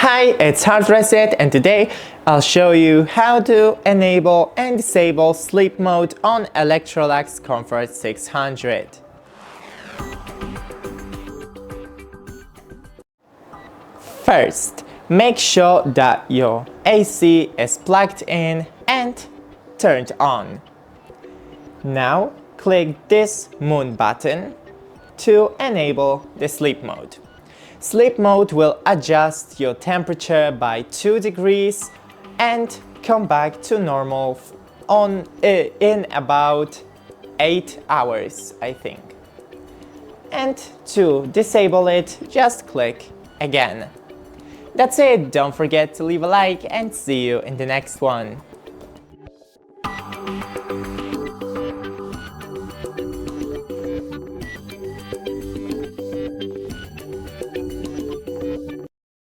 Hi, it's HardReset, and today I'll show you how to enable and disable sleep mode on ELECTROLUX Comfort 600. First, make sure that your AC is plugged in and turned on. Now, click this moon button to enable the sleep mode. Sleep mode will adjust your temperature by 2 degrees and come back to normal in about 8 hours, I think. And to disable it, just click again. That's it, don't forget to leave a like and see you in the next one.